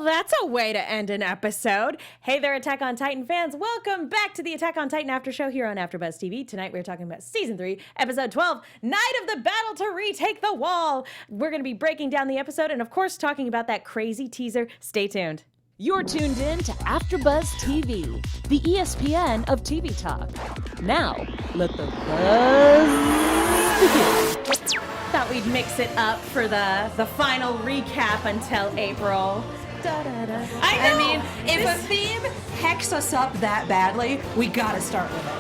That's a way to end an episode. Hey there, Attack on Titan fans. Welcome back to the Attack on Titan After Show here on AfterBuzz TV. Tonight we're talking about Season 3, Episode 12, Night of the Battle to Retake the Wall. We're going to be breaking down the episode and, of course, talking about that crazy teaser. Stay tuned. You're tuned in to AfterBuzz TV, the ESPN of TV talk. Now, let the buzz begin. Thought we'd mix it up for the final recap until April. I mean, if a theme hecks us up that badly, we gotta start with it.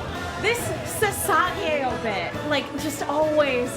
This Sasageo bit, like, just always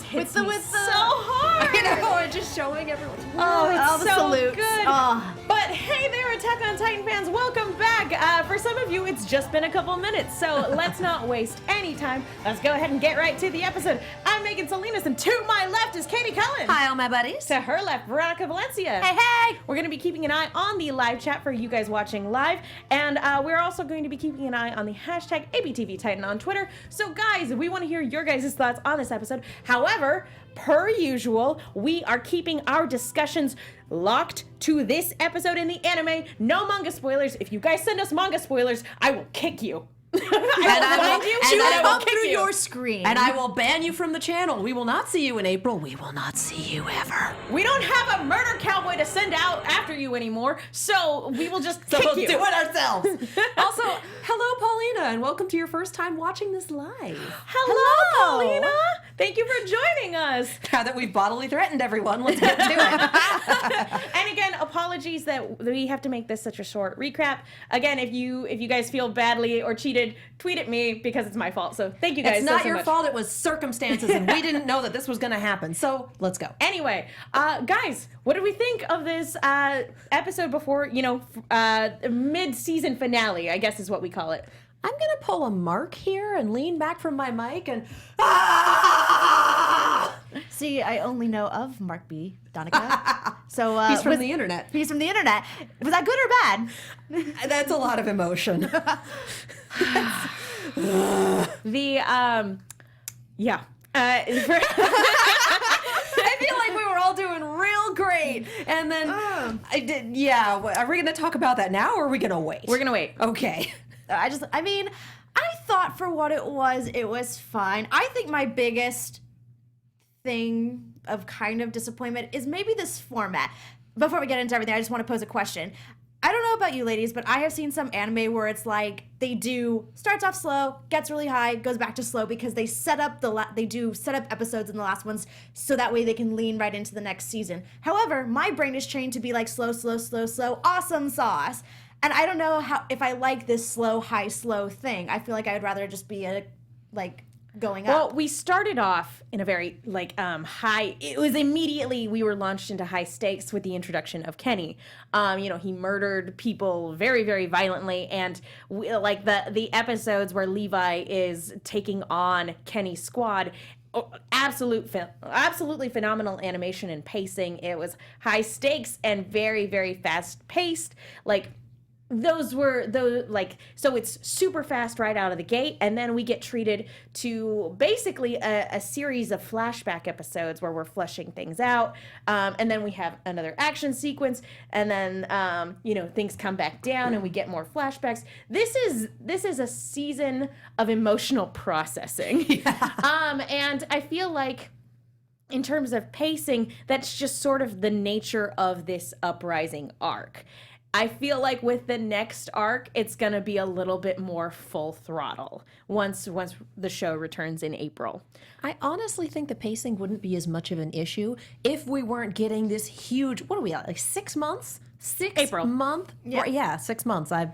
hits me so hard. I know, and just showing everyone. Oh, it's the so salutes. good. Oh. But hey there, Attack on Titan fans, welcome back. For some of you, it's just been a couple minutes, so let's not waste any time. Let's go ahead and get right to the episode. I'm Megan Salinas, and to my left is Katie Cullen. Hi, all my buddies. To her left, Veronica Valencia. Hey, hey. We're going to be keeping an eye on the live chat for you guys watching live, and we're also going to be keeping an eye on the hashtag ABTVTitan on Twitter. So guys, we want to hear your guys' thoughts on this episode. However, per usual, we are keeping our discussions locked to this episode in the anime. No manga spoilers. If you guys send us manga spoilers, I will kick you. I will come through your screen. And I will ban you from the channel. We will not see you in April. We will not see you ever. We don't have a murder cowboy to send out after you anymore, so we will just kick we'll you. do it ourselves. Also, hello, Paulina, and welcome to your first time watching this live. Hello, Paulina. Thank you for joining us. Now that we've bodily threatened everyone, let's get to it. And again, apologies that we have to make this such a short recap. Again, if you guys feel badly or cheated, tweet at me because it's my fault. So thank you guys. It's not so your much. fault. It was circumstances, and we didn't know that this was going to happen. So let's go. Anyway, guys, what did we think of this episode before, mid-season finale, I guess is what we call it. I'm going to pull a Mark here and lean back from my mic and... See, I only know of Mark B. Donica. So He's from the internet. He's from the internet. Was that good or bad? That's a lot of emotion. Yeah. I feel like we were all doing real great. And then I did, yeah. Are we going to talk about that now or are we going to wait? We're going to wait. Okay. I thought for what it was fine. I think my biggest thing of kind of disappointment is maybe this format. Before we get into everything, I just want to pose a question. I don't know about you ladies, but I have seen some anime where it's like starts off slow, gets really high, goes back to slow because they set up episodes in the last ones so that way they can lean right into the next season. However, my brain is trained to be like slow, awesome sauce. And I don't know if I like this slow, high, slow thing. I feel like I would rather just be going up. Well, we started off in a very high. It was immediately we were launched into high stakes with the introduction of Kenny. He murdered people very, very violently, and the episodes where Levi is taking on Kenny's squad. Absolutely phenomenal animation and pacing. It was high stakes and very, very fast paced. So it's super fast right out of the gate, and then we get treated to basically a series of flashback episodes where we're fleshing things out, and then we have another action sequence, and then things come back down and we get more flashbacks. This is a season of emotional processing. Yeah. And I feel like in terms of pacing, that's just sort of the nature of this Uprising arc. I feel like with the next arc, it's going to be a little bit more full throttle once the show returns in April. I honestly think the pacing wouldn't be as much of an issue if we weren't getting this huge, what are we at, 6 months? April. Month? Yeah, 6 months. I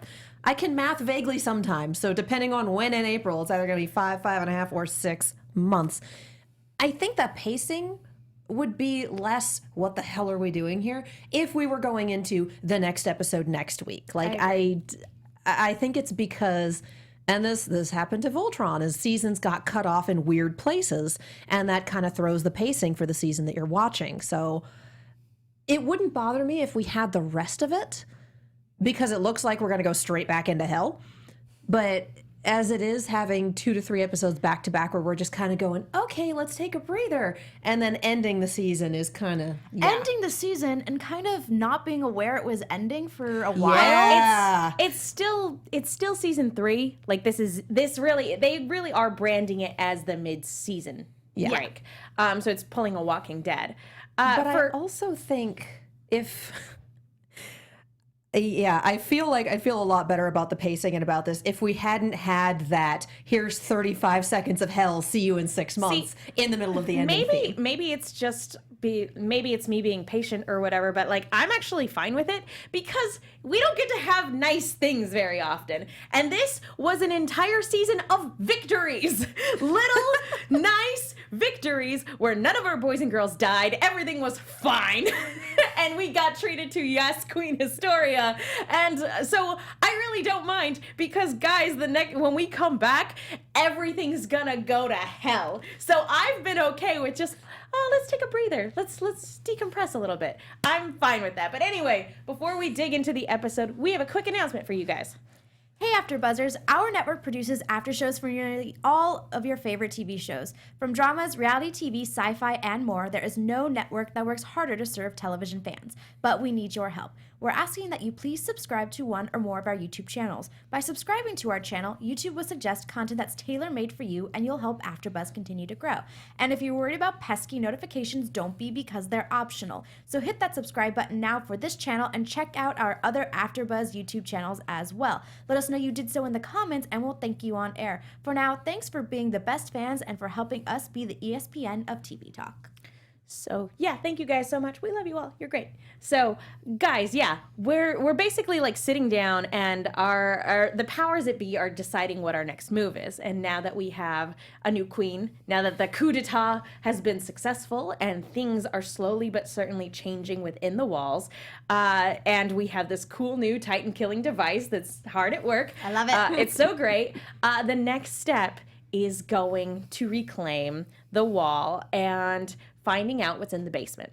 can math vaguely sometimes, so depending on when in April, it's either going to be 5.5, or 6 months. I think that pacing would be less what the hell are we doing here if we were going into the next episode next week. I think it's because, and this happened to Voltron, as seasons got cut off in weird places, and that kind of throws the pacing for the season that you're watching. So it wouldn't bother me if we had the rest of it, because it looks like we're going to go straight back into hell. But as it is, having 2 to 3 episodes back to back where we're just kind of going, okay, let's take a breather, and then ending the season is kind of Ending the season and kind of not being aware it was ending for a while. Yeah. It's still season 3. Like they really are branding it as the mid-season break. So it's pulling a Walking Dead. But I also think if I feel a lot better about the pacing and about this if we hadn't had that here's 35 seconds of hell, see you in 6 months in the middle of the ending theme. Maybe it's just maybe it's me being patient or whatever, but like I'm actually fine with it because we don't get to have nice things very often. And this was an entire season of victories. Little nice victories where none of our boys and girls died. Everything was fine. And we got treated to yes, Queen Historia. And so I really don't mind because guys, when we come back, everything's gonna go to hell. So I've been okay with just let's take a breather. Let's decompress a little bit. I'm fine with that. But anyway, before we dig into the episode, we have a quick announcement for you guys. Hey AfterBuzzers, our network produces after shows for nearly all of your favorite TV shows. From dramas, reality TV, sci-fi, and more, there is no network that works harder to serve television fans. But we need your help. We're asking that you please subscribe to one or more of our YouTube channels. By subscribing to our channel, YouTube will suggest content that's tailor-made for you, and you'll help AfterBuzz continue to grow. And if you're worried about pesky notifications, don't be, because they're optional. So hit that subscribe button now for this channel and check out our other AfterBuzz YouTube channels as well. Let us know you did so in the comments, and we'll thank you on air. For now, thanks for being the best fans and for helping us be the ESPN of TV talk. So yeah, thank you guys so much. We love you all. You're great. So guys, yeah, we're basically like sitting down and the powers that be are deciding what our next move is. And now that we have a new queen, now that the coup d'etat has been successful and things are slowly but certainly changing within the walls, and we have this cool new Titan killing device that's hard at work. I love it. It's so great. The next step is going to reclaim the wall and finding out what's in the basement.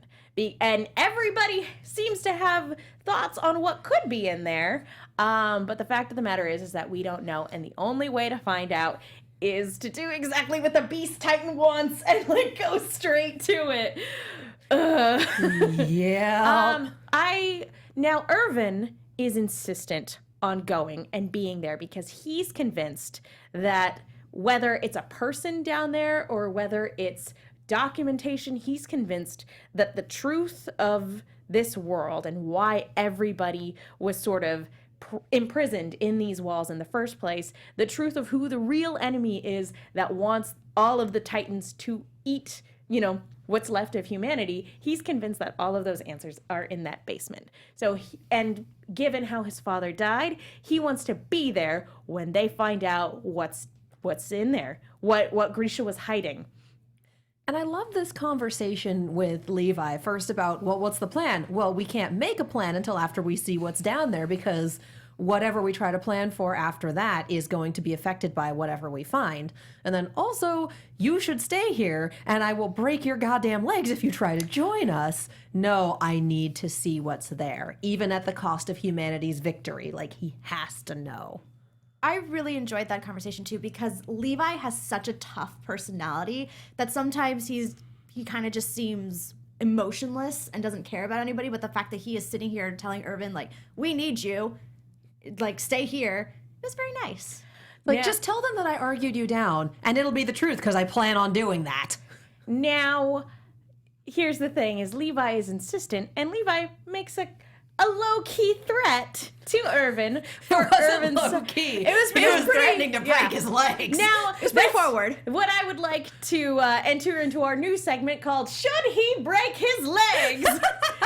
And everybody seems to have thoughts on what could be in there. But the fact of the matter is that we don't know. And the only way to find out is to do exactly what the Beast Titan wants and like go straight to it. Yeah. Now Erwin is insistent on going and being there because he's convinced that whether it's a person down there or whether it's documentation, he's convinced that the truth of this world and why everybody was sort of imprisoned in these walls in the first place, the truth of who the real enemy is that wants all of the Titans to eat, what's left of humanity, he's convinced that all of those answers are in that basement. So, and given how his father died, he wants to be there when they find out what's in there, what Grisha was hiding. And I love this conversation with Levi first about, well, what's the plan? Well, we can't make a plan until after we see what's down there because whatever we try to plan for after that is going to be affected by whatever we find. And then also, you should stay here and I will break your goddamn legs if you try to join us. No, I need to see what's there, even at the cost of humanity's victory. Like, he has to know. I really enjoyed that conversation too because Levi has such a tough personality that sometimes he kind of just seems emotionless and doesn't care about anybody, but the fact that he is sitting here telling Erwin, like, we need you, like, stay here, it was very nice. Like, just tell them that I argued you down and it'll be the truth because I plan on doing that. Now, here's the thing is Levi is insistent and Levi makes a low-key threat to Erwin for Erwin's low-key. It was pretty pretty threatening to break his legs. Now, it's pretty forward. What I would like to enter into our new segment called "Should He Break His Legs?"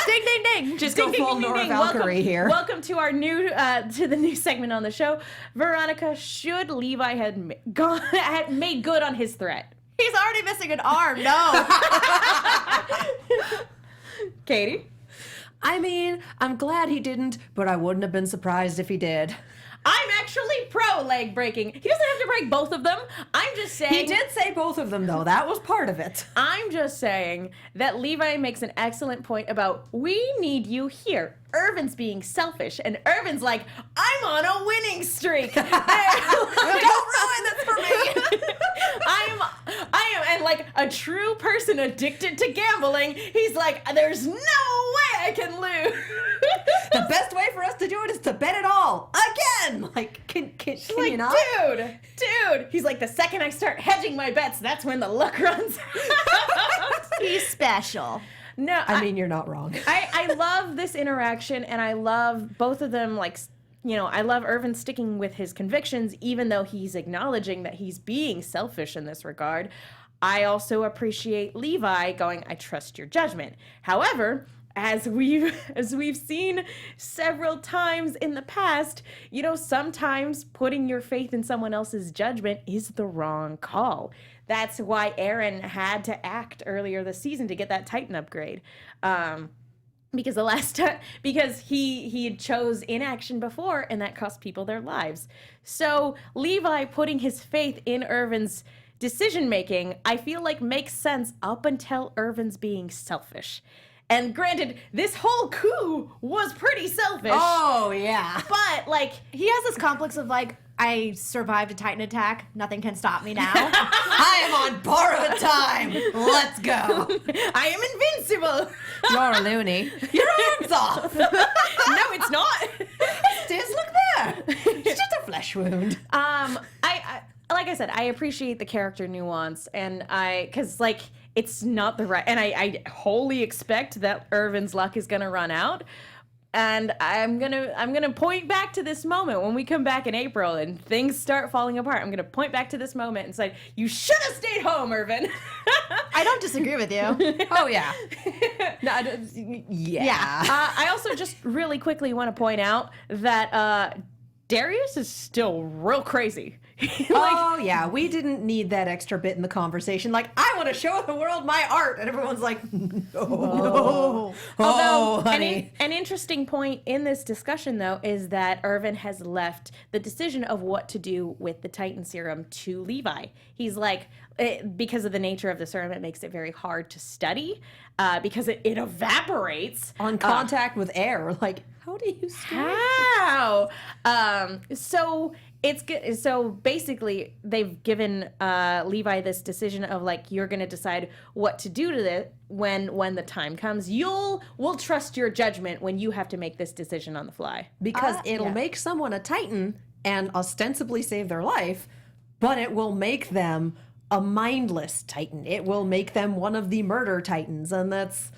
Ding, ding, ding. Just go full Nora Valkyrie here. Welcome to our new to the new segment on the show. Veronica, should Levi had made good on his threat? He's already missing an arm. No. Katie? I mean, I'm glad he didn't, but I wouldn't have been surprised if he did. I'm actually pro leg breaking. He doesn't have to break both of them. I'm just saying. He did say both of them, though. That was part of it. I'm just saying that Levi makes an excellent point about we need you here. Erwin's being selfish, and Erwin's like, I'm on a winning streak. Don't ruin this for me. I am, and like a true person addicted to gambling, he's like, there's no way I can lose. The best way for us to do it is to bet it all again. Like, can Like, you not? dude. He's like, the second I start hedging my bets, that's when the luck runs out. He's special. No, I mean, you're not wrong. I love this interaction, and I love both of them, like, you know, I love Erwin sticking with his convictions, even though he's acknowledging that he's being selfish in this regard. I also appreciate Levi going, I trust your judgment. However, as we've seen several times in the past, you know, sometimes putting your faith in someone else's judgment is the wrong call. That's why Aaron had to act earlier this season to get that Titan upgrade. Because the last time, because he had chose inaction before, and that cost people their lives. So Levi putting his faith in Erwin's decision making, I feel like makes sense up until Erwin's being selfish. And granted, this whole coup was pretty selfish. Oh, yeah. But like, He has this complex of like, I survived a Titan attack. Nothing can stop me now. I am on borrowed time. Let's go. I am invincible. You're a loony. Your arm's off. No, it's not. Just look there. It's just a flesh wound. I like I said, I appreciate the character nuance, and because like it's not the right, and I wholly expect that Erwin's luck is gonna run out, and I'm gonna point back to this moment when we come back in April and things start falling apart. I'm gonna point back to this moment and say, you should have stayed home, Erwin. I don't disagree with you. Oh, yeah. No, yeah. I also just really quickly want to point out that Darius is still real crazy. Oh, yeah. We didn't need that extra bit in the conversation. Like, I want to show the world my art. And everyone's like, no. Although, honey. an interesting point in this discussion, though, is that Erwin has left the decision of what to do with the Titan serum to Levi. He's like, because of the nature of the serum, it makes it very hard to study because it evaporates. On contact with air. Like, how do you study? How? So it's good. So basically, they've given Levi this decision of like, you're going to decide what to do to it when the time comes. We'll trust your judgment when you have to make this decision on the fly. Because it'll yeah. make someone a Titan and ostensibly save their life, but it will make them a mindless Titan. It will make them one of the murder Titans, and that's...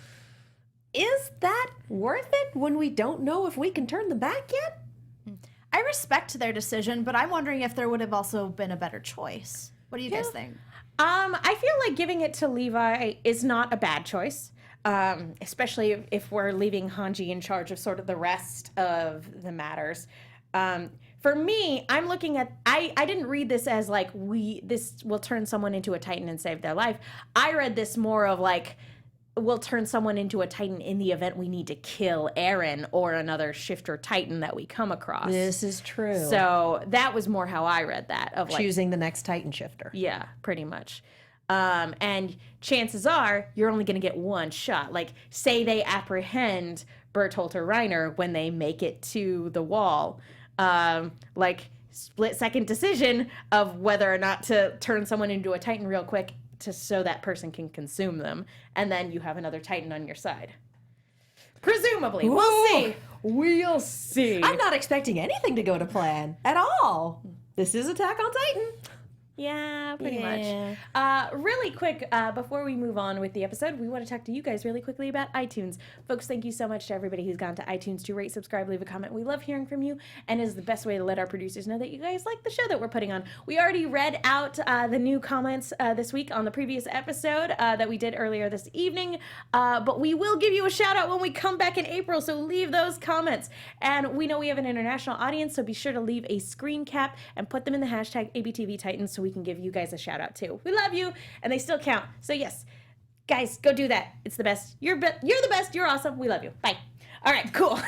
Is that worth it when we don't know if we can turn them back yet? I respect their decision, but I'm wondering if there would have also been a better choice. What do you guys think? I feel like giving it to Levi is not a bad choice, especially if we're leaving Hanji in charge of sort of the rest of the matters. For me, I'm looking at, I didn't read this as like, this will turn someone into a Titan and save their life. I read this more of like, we'll turn someone into a Titan in the event we need to kill Aaron or another shifter Titan that we come across. This is true. So that was more how I read that. Of like, choosing the next Titan shifter. yeah, pretty much. And chances are you're only going to get one shot. Like, say they apprehend Bertolt or Reiner when they make it to the wall. Like, split-second decision of whether or not to turn someone into a Titan real quick so that person can consume them, and then you have another Titan on your side. Presumably. Ooh. We'll see. We'll see. I'm not expecting anything to go to plan at all. This is Attack on Titan. Yeah, pretty Yeah. much. Really quick, before we move on with the episode, we want to talk to you guys really quickly about iTunes. Folks, thank you so much to everybody who's gone to iTunes to rate, subscribe, leave a comment. We love hearing from you, and is the best way to let our producers know that you guys like the show that we're putting on. We already read out the new comments this week on the previous episode that we did earlier this evening, but we will give you a shout out when we come back in April, so leave those comments. And we know we have an international audience, so be sure to leave a screen cap and put them in the hashtag ABTVTitans so we can give you guys a shout out too. We love you, and they still count. So yes, guys, go do that. It's the best. You're the best. You're awesome. We love you. Bye. All right, cool.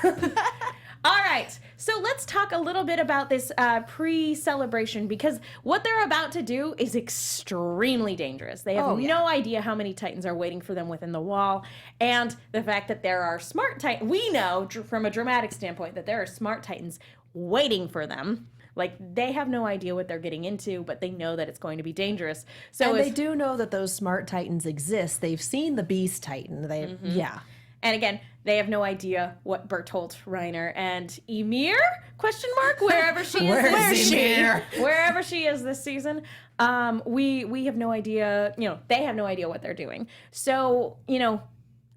All right, so let's talk talk a little bit about this pre-celebration, because what they're about to do is extremely dangerous. They have no idea how many Titans are waiting for them within the wall, and the fact that there are smart Titans. We know from a dramatic standpoint that there are smart Titans waiting for them. Like, they have no idea what they're getting into, but they know that it's going to be dangerous. So and they do know that those smart Titans exist. They've seen the Beast Titan. Yeah. And again, they have no idea what Bertolt, Reiner, and Ymir, wherever she is. Wherever she is this season, we have no idea, they have no idea what they're doing. So,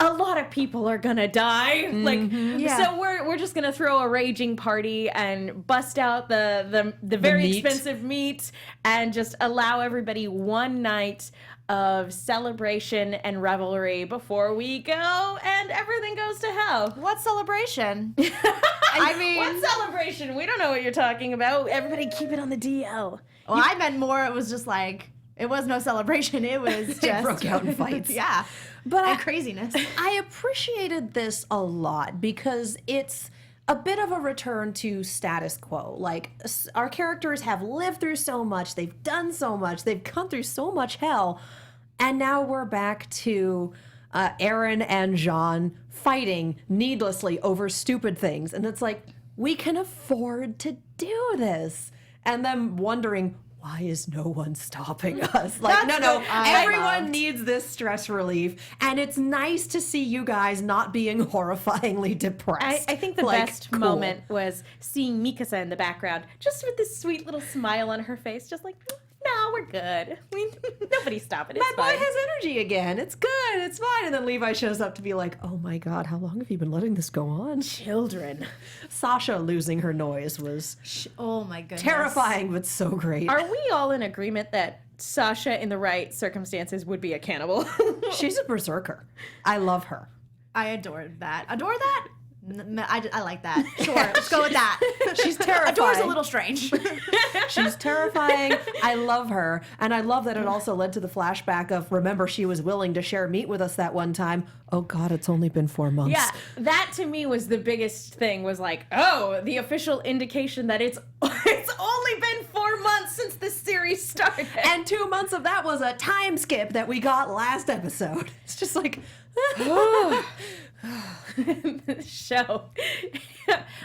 a lot of people are gonna die. So we're just gonna throw a raging party and bust out the very expensive meat and just allow everybody one night of celebration and revelry before we go and everything goes to hell. What celebration? I mean, what celebration? We don't know what you're talking about. Everybody keep it on the DL. Well, I meant more. It was just like, it was no celebration. It was just It broke out in fights. Yeah. But craziness. I appreciated this a lot because it's a bit of a return to status quo. Like, our characters have lived through so much, they've done so much, they've gone through so much hell, and now we're back to Aaron and Jean fighting needlessly over stupid things. And it's like, we can afford to do this. And them wondering, why is no one stopping us? Like, no, everyone needs this stress relief. And it's nice to see you guys not being horrifyingly depressed. I think the best moment was seeing Mikasa in the background, just with this sweet little smile on her face, just like, no, we're good. Nobody's stopping. It's My fine. boy has energy again. It's good. It's fine. And then Levi shows up to be like, oh my God, how long have you been letting this go on? Children. Sasha losing her noise was Oh my goodness. terrifying, but so great. Are we all in agreement that Sasha, in the right circumstances, would be a cannibal? She's a berserker. I love her. I adored that. Adore that? I like that. Sure, let's go with that. She's terrifying. Adore's a little strange. She's terrifying. I love her. And I love that it also led to the flashback of, remember, she was willing to share meat with us that one time. Oh God, it's only been 4 months. Yeah, that to me was the biggest thing, was like, oh, the official indication that it's only been 4 months since this series started. And 2 months of that was a time skip that we got last episode. It's just like, show.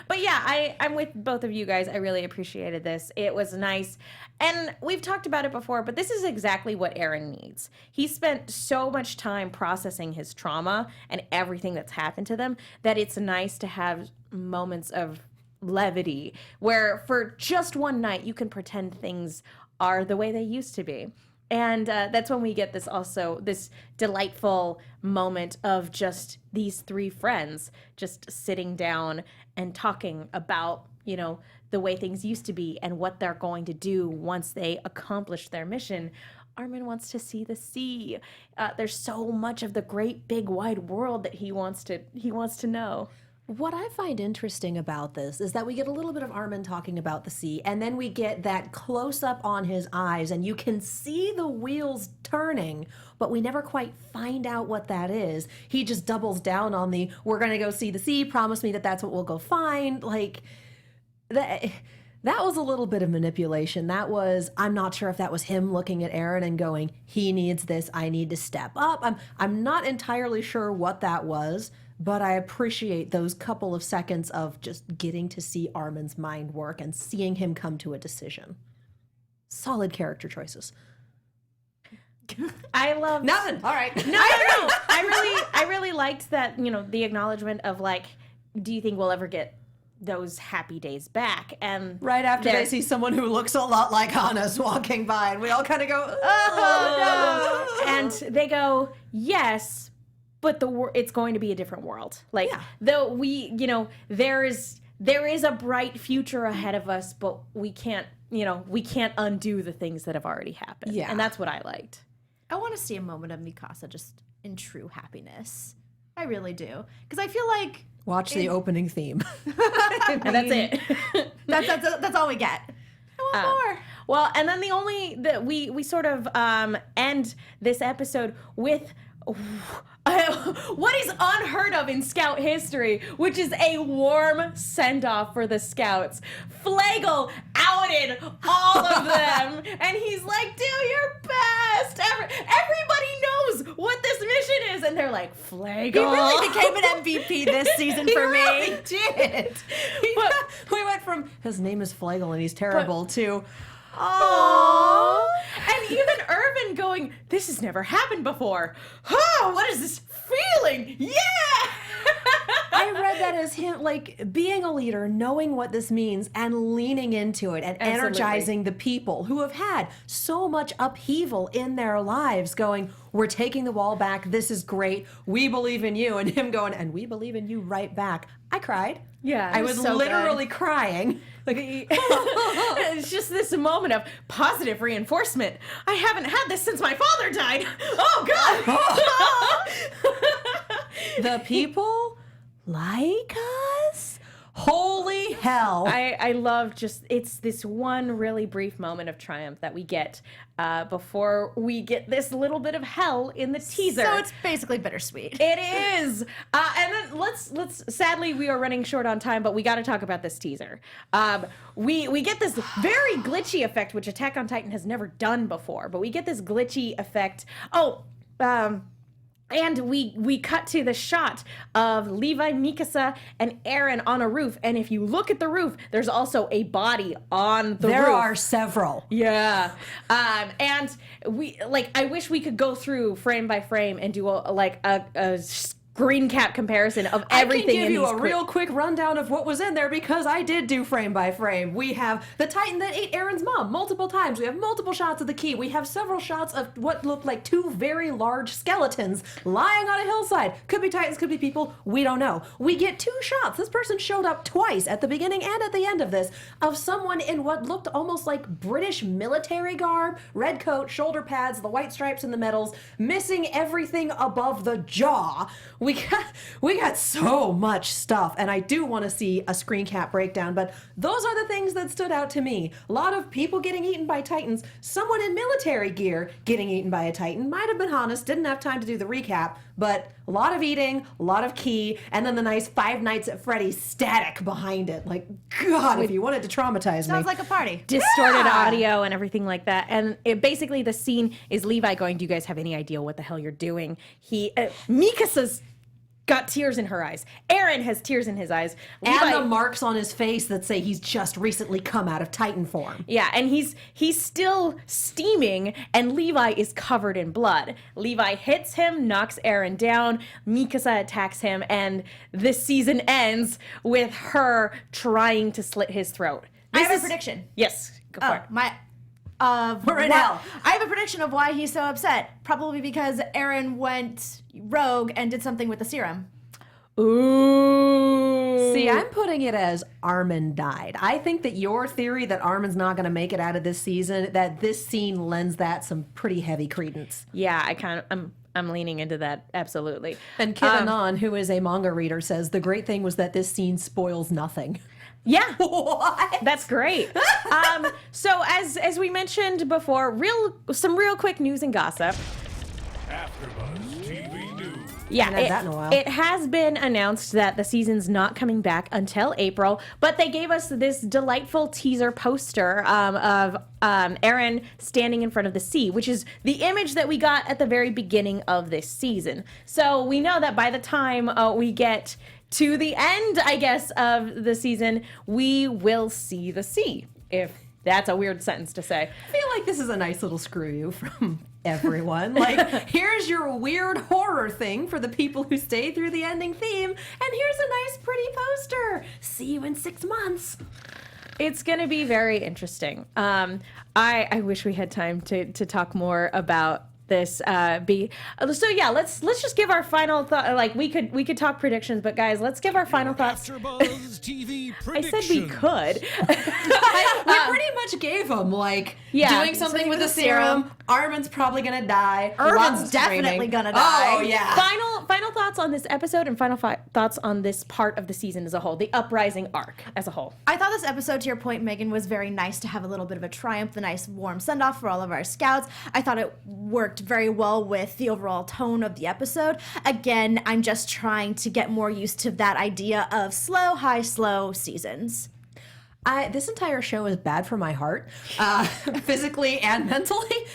But yeah, I'm with both of you guys. I really appreciated this. It was nice. And we've talked about it before, but this is exactly what Aaron needs. He spent so much time processing his trauma and everything that's happened to them that it's nice to have moments of levity where for just one night you can pretend things are the way they used to be. And that's when we get this delightful moment of just these three friends just sitting down and talking about, the way things used to be and what they're going to do once they accomplish their mission. Armin wants to see the sea. There's so much of the great big wide world that he wants to know. what I find interesting about this is that we get a little bit of Armin talking about the sea, and then we get that close-up on his eyes, and you can see the wheels turning, but we never quite find out what that is. He just doubles down on the, we're going to go see the sea, promise me that that's what we'll go find. Like, that was a little bit of manipulation. That was, I'm not sure if that was him looking at Aaron and going, he needs this, I need to step up. I'm not entirely sure what that was, but I appreciate those couple of seconds of just getting to see Armin's mind work and seeing him come to a decision. Solid character choices. I love Nothing. All right. No. I really liked that, the acknowledgement of like, do you think we'll ever get those happy days back? And right after they see someone who looks a lot like Hannes walking by, and we all kind of go, oh no. And they go, yes, but it's going to be a different world. Like, though we, there is a bright future ahead of us, but we can't undo the things that have already happened. Yeah. And that's what I liked. I want to see a moment of Mikasa just in true happiness. I really do. Because I feel like... Watch the opening theme. And that's it. That's all we get. I want more. Well, and then we sort of end this episode with what is unheard of in Scout history, which is a warm send-off for the Scouts. Flagel outed all of them, and he's like, do your best. Everybody knows what this mission is, and they're like, Flagel. He really became an MVP this season for me. He really did. We went from, his name is Flagel and he's terrible, to... Aww. And even Erwin going, this has never happened before. Oh, what is this feeling? Yeah! I read that as him, like, being a leader, knowing what this means, and leaning into it, and Absolutely. energizing the people who have had so much upheaval in their lives, going, we're taking the wall back, this is great, we believe in you, and him going, and we believe in you right back. I cried. Yeah, I it was was so literally crying. Like, it's just this moment of positive reinforcement. I haven't had this since my father died. Oh, God! the people like us? Holy hell. I love it's this one really brief moment of triumph that we get before we get this little bit of hell in the teaser. So it's basically bittersweet. It is. And then let's sadly we are running short on time, but we got to talk about this teaser. We get this very glitchy effect, which Attack on Titan has never done before, but we get this glitchy effect. And we cut to the shot of Levi, Mikasa, and Eren on a roof. And if you look at the roof, there's also a body on the roof. There are several. Yeah. And I wish we could go through frame by frame and do a screen cap comparison of everything. I can give in you these a real quick rundown of what was in there because I did do frame by frame. We have the Titan that ate Eren's mom multiple times. We have multiple shots of the key. We have several shots of what looked like two very large skeletons lying on a hillside. Could be Titans, could be people. We don't know. We get two shots. This person showed up twice at the beginning and at the end of this of someone in what looked almost like British military garb, red coat, shoulder pads, the white stripes and the medals, missing everything above the jaw. We got so much stuff, and I do want to see a screen cap breakdown, but those are the things that stood out to me. A lot of people getting eaten by Titans, someone in military gear getting eaten by a Titan. Might have been honest, didn't have time to do the recap, but a lot of eating, a lot of key, and then the nice Five Nights at Freddy's static behind it. Like, God, if you wanted to traumatize me. Sounds like a party. distorted audio and everything like that. And basically the scene is Levi going, do you guys have any idea what the hell you're doing? Mikasa's got tears in her eyes. Eren has tears in his eyes. And the marks on his face that say he's just recently come out of Titan form. Yeah, and he's still steaming, and Levi is covered in blood. Levi hits him, knocks Eren down, Mikasa attacks him, and this season ends with her trying to slit his throat. I have a prediction. Yes, go for it. We're in hell. I have a prediction of why he's so upset. Probably because Eren went rogue and did something with the serum. Ooh. See, I'm putting it as Armin died. I think that your theory that Armin's not going to make it out of this season, that this scene lends that some pretty heavy credence. Yeah, I'm leaning into that, absolutely. And Kid Anon, who is a manga reader, says the great thing was that this scene spoils nothing. Yeah. What? That's great. So as we mentioned before, some real quick news and gossip. AfterBuzz TV News. Yeah, Haven't had that in a while. It has been announced that the season's not coming back until April, but they gave us this delightful teaser poster of Eren standing in front of the sea, which is the image that we got at the very beginning of this season. So we know that by the time we get to the end, I guess, of the season, we will see the sea, if that's a weird sentence to say. I feel like this is a nice little screw you from everyone. Like, here's your weird horror thing for the people who stay through the ending theme, and here's a nice pretty poster. See you in 6 months. It's going to be very interesting. I wish we had time to talk more about this. So yeah, let's just give our final thought. Like we could talk predictions, but guys, let's give our final thoughts. AfterBuzz TV I predictions. said we could. We pretty much gave them, like, doing something with the serum. Armin's probably going to die. Erwin's Lots of definitely screaming. gonna die. Oh, yeah. Final thoughts on this episode and final thoughts on this part of the season as a whole, the uprising arc as a whole. I thought this episode, to your point, Megan, was very nice to have a little bit of a triumph, the nice warm send-off for all of our scouts. I thought it worked worked very well with the overall tone of the episode. Again, I'm just trying to get more used to that idea of slow, high, slow seasons. This entire show is bad for my heart, physically and mentally.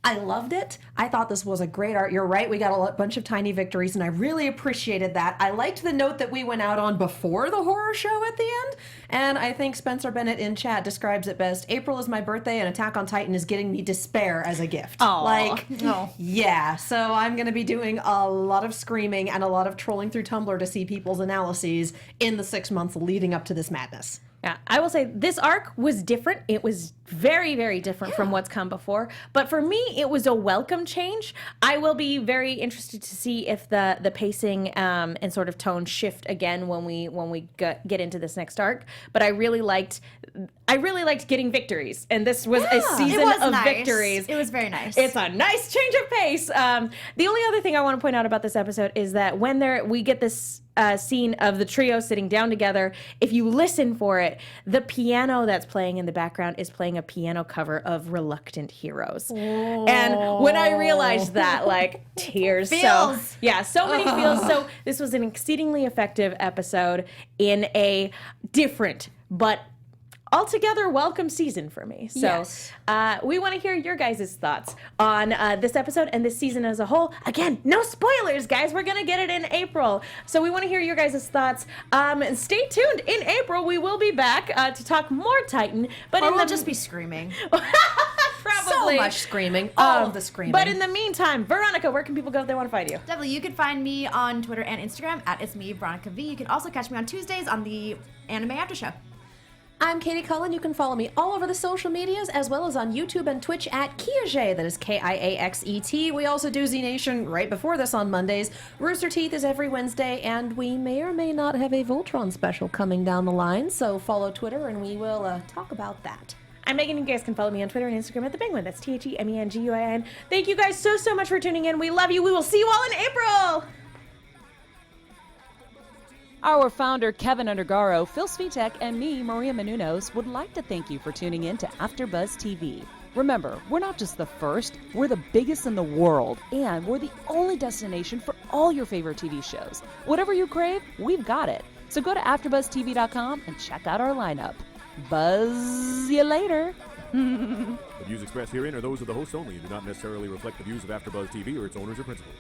I loved it. I thought this was a great art. You're right. We got a bunch of tiny victories, and I really appreciated that. I liked the note that we went out on before the horror show at the end, and I think Spencer Bennett in chat describes it best. April is my birthday, and Attack on Titan is getting me despair as a gift. Yeah. So I'm going to be doing a lot of screaming and a lot of trolling through Tumblr to see people's analyses in the 6 months leading up to this madness. Yeah, I will say this arc was different. It was very, very different from what's come before. But for me, it was a welcome change. I will be very interested to see if the pacing and sort of tone shift again when we get into this next arc. But I really liked getting victories, and this was a season of victories. It was very nice. It's a nice change of pace. The only other thing I want to point out about this episode is that when we get this scene of the trio sitting down together, if you listen for it, the piano that's playing in the background is playing a piano cover of Reluctant Heroes. And when I realized that, like, tears. Feels. So many feels. So this was an exceedingly effective episode in a different but altogether welcome season for me. So Yes. We want to hear your guys' thoughts on this episode and this season as a whole. Again, no spoilers, guys. We're going to get it in April. So we want to hear your guys' thoughts. And stay tuned. In April, we will be back to talk more Titan. But Or we'll just be screaming. probably So much screaming. All of the screaming. But in the meantime, Veronica, where can people go if they want to find you? Definitely, you can find me on Twitter and Instagram at It's Me, Veronica V. You can also catch me on Tuesdays on the Anime After Show. I'm Katie Cullen. You can follow me all over the social medias as well as on YouTube and Twitch at Kiaxet. That is Kiaxet. We also do Z Nation right before this on Mondays. Rooster Teeth is every Wednesday, and we may or may not have a Voltron special coming down the line. So follow Twitter and we will talk about that. I'm Megan. You guys can follow me on Twitter and Instagram at The Penguin. That's TheMenguin. Thank you guys so much for tuning in. We love you. We will see you all in April. Our founder, Kevin Undergaro, Phil Svitek, and me, Maria Menounos, would like to thank you for tuning in to AfterBuzz TV. Remember, we're not just the first, we're the biggest in the world, and we're the only destination for all your favorite TV shows. Whatever you crave, we've got it. So go to AfterBuzzTV.com and check out our lineup. Buzz you later. The views expressed herein are those of the hosts only and do not necessarily reflect the views of AfterBuzz TV or its owners or principals.